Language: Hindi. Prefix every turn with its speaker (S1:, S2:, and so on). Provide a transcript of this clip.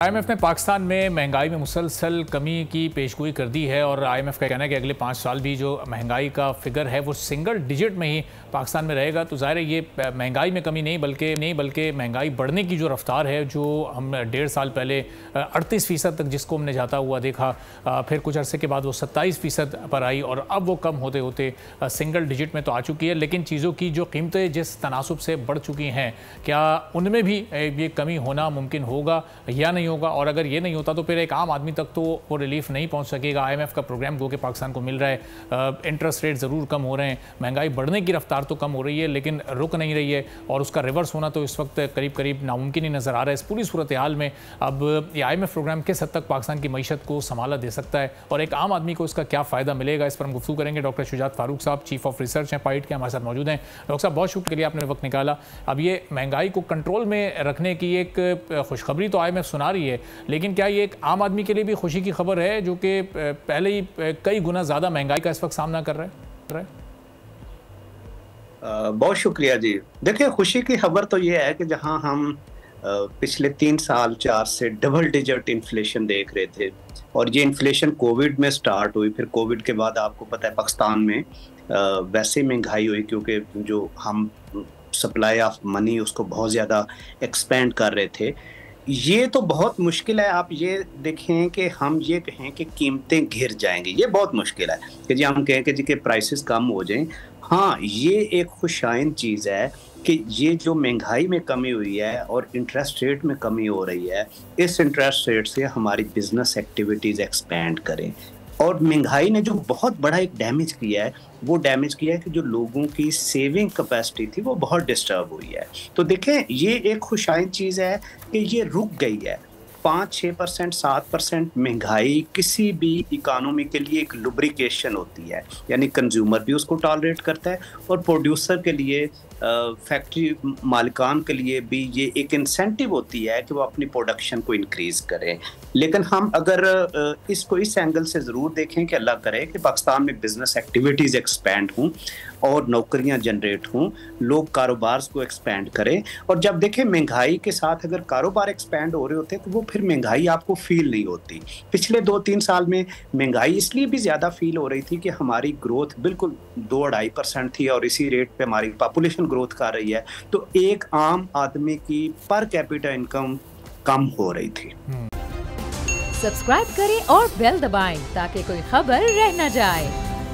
S1: आईएमएफ ने पाकिस्तान में महंगाई में मुसलसल कमी की पेशगोई कर दी है और आईएमएफ का कहना है कि अगले 5 साल भी जो महंगाई का फिगर है वो सिंगल डिजिट में ही पाकिस्तान में रहेगा। तो ज़ाहिर है ये महंगाई में कमी नहीं बल्कि महंगाई बढ़ने की जो रफ्तार है, जो हम 1.5 साल पहले 38% तक जिसको हमने जाता हुआ देखा, फिर कुछ अरसे के बाद वो 27% पर आई और अब वो कम होते होते सिंगल डिजिट में तो आ चुकी है। लेकिन चीज़ों की जो कीमतें जिस तनासुब से बढ़ चुकी हैं, क्या उनमें भी ये कमी होना मुमकिन होगा या नहीं होगा? और अगर ये नहीं होता तो फिर एक आम आदमी तक तो वो रिलीफ नहीं पहुंच सकेगा। आईएमएफ का प्रोग्राम गो के पाकिस्तान को मिल रहा है, इंटरेस्ट रेट ज़रूर कम हो रहे हैं, महंगाई बढ़ने की रफ्तार तो कम हो रही है लेकिन रुक नहीं रही है और उसका रिवर्स होना तो इस वक्त करीब करीब नामुमकिन ही नज़र आ रहा है। इस पूरी सूरत हाल में अब ये आईएमएफ प्रोग्राम किस हद तक पाकिस्तान की मईशत को संभाला दे सकता है और एक आम आदमी को इसका क्या फ़ायदा मिलेगा, इस पर हम गुफ्तगू करेंगे। डॉक्टर शुजात फारूक साहब, चीफ ऑफ रिसर्च हैं पाइट के, हमारे साथ मौजूद हैं। डॉक्टर साहब, बहुत शुक्रिया आपने वक्त निकाला। अब ये महंगाई को कंट्रोल में रखने की एक खुशखबरी तो आईएमएफ सुना रही है, लेकिन क्या ये एक आम आदमी के लिए भी खुशी की खबर है जो कि पहले ही कई गुना ज़्यादा महंगाई का इस वक्त सामना कर रहा है?
S2: बहुत शुक्रिया जी। देखिए, खुशी की खबर तो ये है कि जहां हम पिछले 3 साल 4 से डबल डिजिट इन्फ्लेशन देख रहे थे और ये इन्फ्लेशन कोविड में स्टार्ट हुई, फिर कोविड के बाद आपको पता है पाकिस्तान में वैसे महंगाई हुई क्योंकि जो हम सप्लाई ऑफ मनी उसको बहुत ज़्यादा एक्सपेंड कर रहे थे। ये तो बहुत मुश्किल है। आप ये देखें कि हम ये कहें कि कीमतें गिर जाएंगी, ये बहुत मुश्किल है कि जी हम कहें कि जी के प्राइसेस कम हो जाएं। हाँ, ये एक खुशाइन चीज़ है कि ये जो महंगाई में कमी हुई है और इंटरेस्ट रेट में कमी हो रही है, इस इंटरेस्ट रेट से हमारी बिजनेस एक्टिविटीज़ एक्सपेंड करें। और महंगाई ने जो बहुत बड़ा एक डैमेज किया है, वो डैमेज किया है कि जो लोगों की सेविंग कैपेसिटी थी वो बहुत डिस्टर्ब हुई है। तो देखें, ये एक खुशाइन चीज़ है कि ये रुक गई है। 5-6%, 7% महंगाई किसी भी इकानमी के लिए एक लुब्रिकेशन होती है, यानी कंज्यूमर भी उसको टॉलरेट करता है और प्रोड्यूसर के लिए, फैक्ट्री मालिकान के लिए भी ये एक इंसेंटिव होती है कि वो अपनी प्रोडक्शन को इंक्रीज करें। लेकिन हम अगर इसको इस एंगल से ज़रूर देखें कि अल्लाह करे कि पाकिस्तान में बिजनेस एक्टिविटीज़ एक्सपेंड हों और नौकरियां जनरेट हों, लोग कारोबार को एक्सपेंड करें। और जब देखें महंगाई के साथ अगर कारोबार एक्सपेंड हो रहे होते तो वो फिर महंगाई आपको फील नहीं होती। पिछले 2-3 साल में महंगाई इसलिए भी ज़्यादा फील हो रही थी कि हमारी ग्रोथ बिल्कुल 2-2.5% थी और इसी रेट पे हमारी पॉपुलेशन ग्रोथ कर रही है, तो एक आम आदमी की पर कैपिटा इनकम कम हो रही थी।
S3: सब्सक्राइब करें और बेल दबाएं ताकि कोई खबर रह न जाए।